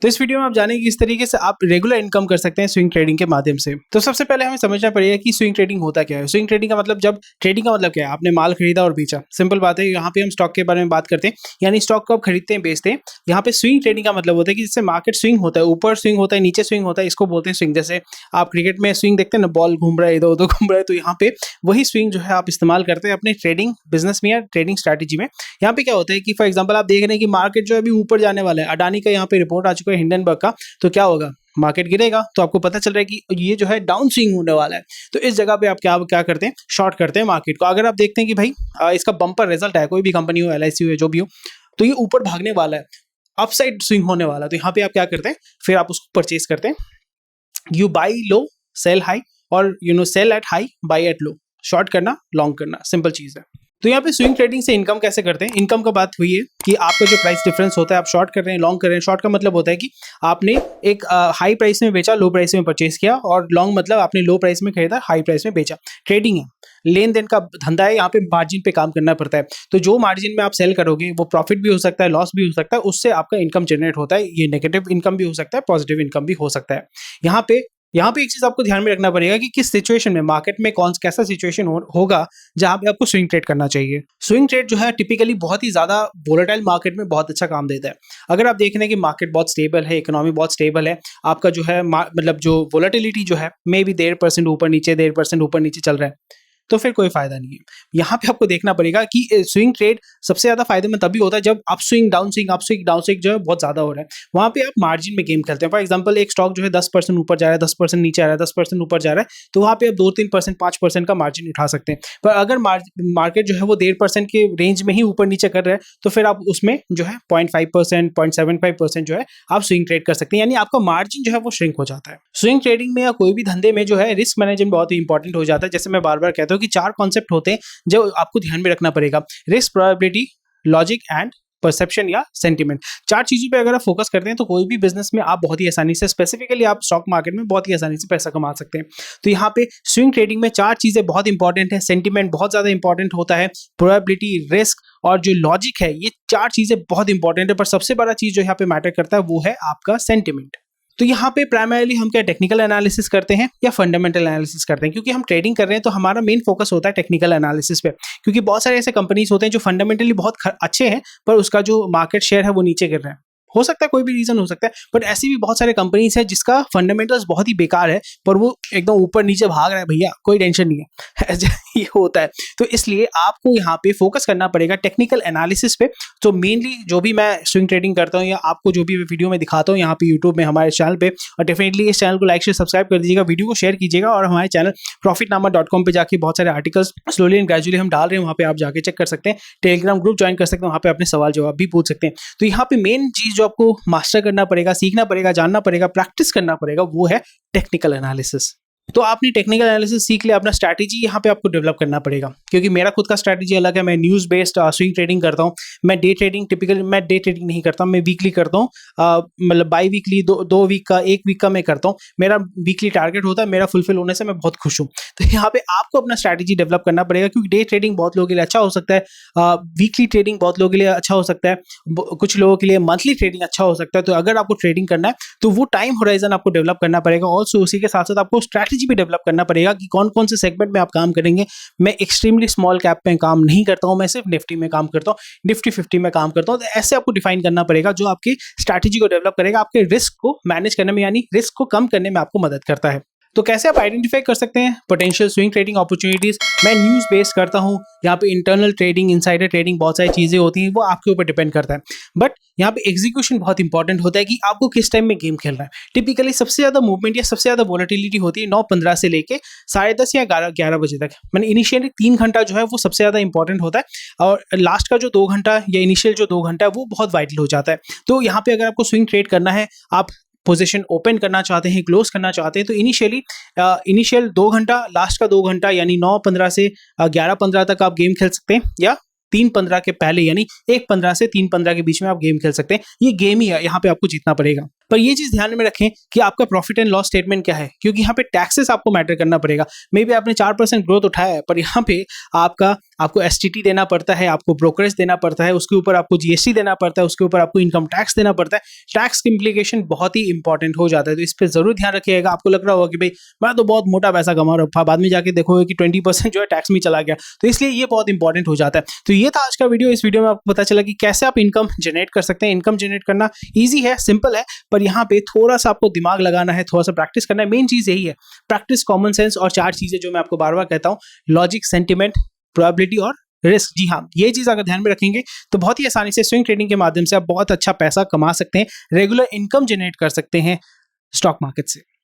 तो इस वीडियो में आप जानेंगे किस तरीके से आप रेगुलर इनकम कर सकते हैं स्विंग ट्रेडिंग के माध्यम से। तो सबसे पहले हमें समझना पड़ेगा कि स्विंग ट्रेडिंग होता क्या है। स्विंग ट्रेडिंग का मतलब, जब ट्रेडिंग का मतलब क्या है, आपने माल खरीदा और बेचा, सिंपल बात है। यहाँ पे हम स्टॉक के बारे में बात करते हैं, यानी स्टॉक को आप खरीदते हैं, बेचते हैं। यहाँ पे स्विंग ट्रेडिंग का मतलब होता है कि जिससे मार्केट स्विंग होता है, ऊपर स्विंग होता है, नीचे स्विंग होता है, इसको बोलते हैं स्विंग। जैसे आप क्रिकेट में स्विंग देखते हैं ना, बॉल घूम रहा है, इधर उधर घूम रहा है, तो यहाँ पे वही स्विंग जो है आप इस्तेमाल करते हैं अपने ट्रेडिंग बिजनेस में या ट्रेडिंग स्ट्रैटेजी में। यहाँ पे क्या होता है कि फॉर एग्जांपल आप देख रहे हैं कि मार्केट जो है अभी ऊपर जाने वाला है, अडानी का यहाँ पे रिपोर्ट आ चुका है, हिंडनबर्ग का, तो क्या होगा, मार्केट गिरेगा। तो आपको पता चल रहा है कि ये जो है डाउन स्विंग होने वाला है। तो इस जगह पे आप क्या करते हैं, शॉर्ट करते हैं मार्केट को। अगर आप देखते हैं कि भाई इसका बम्पर रिजल्ट है, कोई भी कंपनी हो, LIC हो, जो भी हो, तो ये ऊपर भागने वाला है, अपसाइड स्विंग होने वाला है, तो यहाँ पे आप क्या करते हैं, फिर आप उसको परचेज करते हैं। You buy low, sell high, और sell at high, buy at low. Short करना, लॉन्ग करना, सिंपल चीज है। तो यहाँ पे स्विंग ट्रेडिंग से इनकम कैसे करते हैं। इनकम का बात हुई है कि आपका जो प्राइस डिफरेंस होता है, आप शॉर्ट कर रहे हैं, लॉन्ग कर रहे हैं। शॉर्ट का मतलब होता है कि आपने एक हाई प्राइस में बेचा, लो प्राइस में परचेज किया, और लॉन्ग मतलब आपने लो प्राइस में खरीदा, हाई प्राइस में बेचा। ट्रेडिंग है, लेन देन का धंधा है, यहाँ पे मार्जिन पे काम करना पड़ता है। तो जो मार्जिन में आप सेल करोगे वो प्रॉफिट भी हो सकता है, लॉस भी हो सकता है, उससे आपका इनकम जनरेट होता है। ये नेगेटिव इनकम भी हो सकता है, पॉजिटिव इनकम भी हो सकता है। यहाँ पे एक चीज आपको ध्यान में रखना पड़ेगा कि किस सिचुएशन में, मार्केट में कैसा सिचुएशन होगा जहां पे आपको स्विंग ट्रेड करना चाहिए। स्विंग ट्रेड जो है टिपिकली बहुत ही ज्यादा वोलेटाइल मार्केट में बहुत अच्छा काम देता है। अगर आप देख रहे हैं कि मार्केट बहुत स्टेबल है, इकोनॉमी बहुत स्टेबल है, आपका जो है मतलब जो वोलेटिलिटी जो है मे बी 1.5% ऊपर नीचे, 1.5% ऊपर नीचे चल रहा है, तो फिर कोई फायदा नहीं है। यहाँ पे आपको देखना पड़ेगा कि स्विंग ट्रेड सबसे ज्यादा फायदे में तभी होता है जब अप स्विंग, डाउन स्विंग जो है बहुत ज्यादा हो रहा है। वहां पे आप मार्जिन में गेम खेलते हैं। फॉर एग्जांपल एक स्टॉक जो है 10% ऊपर जा रहा है, 10% नीचे आ रहा है, 10% ऊपर जा रहा है, तो वहां पे आप 2-3%, 5% का मार्जिन उठा सकते हैं। पर अगर मार्केट जो है वो 1.5% के रेंज में ही ऊपर नीचे कर रहा है, तो फिर आप उसमें जो है 0.5%, 0.75% जो है आप स्विंग ट्रेड कर सकते हैं, यानी आपका मार्जिन जो है वो श्रिंक हो जाता है। स्विंग ट्रेडिंग में या कोई भी धंधे में जो है रिस्क मैनेजमेंट बहुत ही इंपॉर्टेंट हो जाता है। जैसे मैं बार बार कहता हूं कि 4 कॉन्सेप्ट होते हैं जो आपको ध्यान में रखना पड़ेगा: risk, probability, logic and perception या सेंटिमेंट। 4 चीजों पे अगर आप फोकस करते हैं तो कोई भी बिजनेस में आप बहुत ही आसानी से, स्पेसिफिकली आप स्टॉक मार्केट में बहुत ही आसानी से पैसा कमा सकते हैं। तो यहाँ पे स्विंग ट्रेडिंग में 4 चीजें बहुत इंपॉर्टेंट है। सेंटिमेंट बहुत ज्यादा इंपॉर्टेंट होता है, प्रोबेबिलिटी, रिस्क और जो लॉजिक है, ये 4 चीजें बहुत इंपॉर्टेंट है। पर सबसे बड़ा चीज जो यहाँ पे मैटर करता है वो है आपका सेंटिमेंट। तो यहाँ पे प्राइमरीली हम क्या टेक्निकल एनालिसिस करते हैं या फंडामेंटल एनालिसिस करते हैं। क्योंकि हम ट्रेडिंग कर रहे हैं तो हमारा मेन फोकस होता है टेक्निकल एनालिसिस पे, क्योंकि बहुत सारे ऐसे कंपनीज होते हैं जो फंडामेंटली बहुत अच्छे हैं पर उसका जो मार्केट शेयर है वो नीचे गिर रहा है। हो सकता है कोई भी रीजन हो सकता है, बट ऐसी भी बहुत सारे कंपनीज है जिसका फंडामेंटल्स बहुत ही बेकार है पर वो एकदम ऊपर नीचे भाग रहा है, भैया कोई टेंशन नहीं है। ये होता है। तो इसलिए आपको यहाँ पे फोकस करना पड़ेगा टेक्निकल एनालिसिस पे। तो मेनली जो भी मैं स्विंग ट्रेडिंग करता हूँ या आपको जो भी वीडियो में दिखाता हूँ यहाँ पे यूट्यूब में हमारे चैनल पे, और डेफिनेटली इस चैनल को लाइक शेयर सब्सक्राइब कर दीजिएगा, वीडियो को शेयर कीजिएगा, और हमारे चैनल profitnama.com पे जाके बहुत सारे आर्टिकल्स स्लोली एंड ग्रेजुअली हम डाल रहे हैं, वहाँ पे आप जाके चेक कर सकते हैं। टेलीग्राम ग्रुप ज्वाइन कर सकते हैं, वहाँ पे अपने सवाल जवाब भी पूछ सकते हैं। तो यहाँ पे मेन चीज जो आपको मास्टर करना पड़ेगा, सीखना पड़ेगा, जानना पड़ेगा, प्रैक्टिस करना पड़ेगा, वो है टेक्निकल एनालिसिस। तो आपने टेक्निकल एनालिसिस सीख लिया, अपना स्ट्रैटेजी यहाँ पे आपको डेवलप करना पड़ेगा। क्योंकि मेरा खुद का स्ट्रैटेजी अलग है, मैं न्यूज़ बेस्ड स्विंग ट्रेडिंग करता हूँ। मैं डे ट्रेडिंग नहीं करता, मैं वीकली करता हूँ, मतलब बाई वीकली, 2 वीक का, 1 वीक का मैं करता हूँ। मेरा वीकली टारगेट होता है, मेरा फुलफिल होने से मैं बहुत खुश हूँ। तो यहाँ पे आपको अपना स्ट्रैटेजी डेवलप करना पड़ेगा, क्योंकि डे ट्रेडिंग बहुत लोगों के लिए अच्छा हो सकता है, वीकली ट्रेडिंग बहुत लोगों के लिए अच्छा हो सकता है, कुछ लोगों के लिए मंथली ट्रेडिंग अच्छा हो सकता है। तो अगर आपको ट्रेडिंग करना है तो वो टाइम होराइजन आपको डेवलप करना पड़ेगा। ऑल्सो उसी के साथ साथ आपको स्ट्रैटेजी भी डेवलप करना पड़ेगा कि कौन कौन से सेगमेंट में आप काम करेंगे। मैं एक्सट्रीमली स्मॉल कैप पे काम नहीं करता हूं, मैं सिर्फ निफ्टी में काम करता हूं, निफ्टी 50 में काम करता हूं। तो ऐसे आपको डिफाइन करना पड़ेगा जो आपकी स्ट्रैटेजी को डेवलप करेगा, आपके रिस्क को मैनेज करने में, यानी रिस्क को कम करने में आपको मदद करता है। तो कैसे आप आइडेंटिफाई कर सकते हैं पोटेंशियल स्विंग ट्रेडिंग अपॉर्चुनिटीज। मैं न्यूज़ बेस्ड करता हूं, यहाँ पे इंटरनल ट्रेडिंग, इनसाइडर ट्रेडिंग, बहुत सारी चीजें होती हैं, वो आपके ऊपर डिपेंड करता है। बट यहाँ पे एग्जीक्यूशन बहुत इंपॉर्टेंट होता है कि आपको किस टाइम में गेम खेलना है। टिपिकली सबसे ज्यादा मूवमेंट या सबसे ज्यादा वोलेटिलिटी होती है 9:15 से लेके 10:30 या 11 बजे तक। मैंने इनिशियली 3 घंटा जो है वो सबसे ज्यादा इंपॉर्टेंट होता है, और लास्ट का जो 2 घंटा या इनिशियल जो 2 घंटा है वो बहुत वाइटल हो जाता है। तो यहाँ पे अगर आपको स्विंग ट्रेड करना है, आप पोजीशन ओपन करना चाहते हैं, क्लोज करना चाहते हैं, तो इनिशियल 2 घंटा, लास्ट का 2 घंटा यानी 9:15 से 11:15 तक आप गेम खेल सकते हैं, या 3:15 के पहले यानी 1:15 से 3:15 के बीच में आप गेम खेल सकते हैं। ये गेम ही है, यहाँ पे आपको जीतना पड़ेगा। पर ये चीज ध्यान में रखें कि आपका प्रॉफिट एंड लॉस स्टेटमेंट क्या है, क्योंकि यहाँ पे टैक्सेस आपको मैटर करना पड़ेगा। मे बी आपने 4% ग्रोथ उठाया है, पर यहाँ पे आपका आपको एसटीटी देना पड़ता है, आपको ब्रोकरेज देना पड़ता है, उसके ऊपर आपको जीएसटी देना पड़ता है, उसके ऊपर आपको इनकम टैक्स देना पड़ता है। टैक्स की इम्प्लीकेशन बहुत ही इंपॉर्टेंट हो जाता है, तो इस पर जरूर ध्यान रखिएगा। आपको लग रहा होगा कि भाई मैं तो बहुत मोटा पैसा कमा रहा हूँ, बाद में जाके देखोगे कि 20% जो है टैक्स में चला गया, तो इसलिए ये बहुत इंपॉर्टेंट हो जाता है। तो ये था आज का वीडियो। इस वीडियो में आपको पता चला कि कैसे आप इनकम जनरेट कर सकते हैं। इनकम जनरेट करना ईजी है, सिंपल है, पर यहाँ पे थोड़ा सा आपको दिमाग लगाना है, थोड़ा सा प्रैक्टिस करना है। मेन चीज यही है, प्रैक्टिस, कॉमन सेंस और 4 चीजें जो मैं आपको बार बार कहता हूँ, लॉजिक, सेंटिमेंट, प्रोबेबिलिटी और रिस्क। जी हाँ, ये चीज अगर ध्यान में रखेंगे तो बहुत ही आसानी से स्विंग ट्रेडिंग के माध्यम से आप बहुत अच्छा पैसा कमा सकते हैं, रेगुलर इनकम जनरेट कर सकते हैं स्टॉक मार्केट से।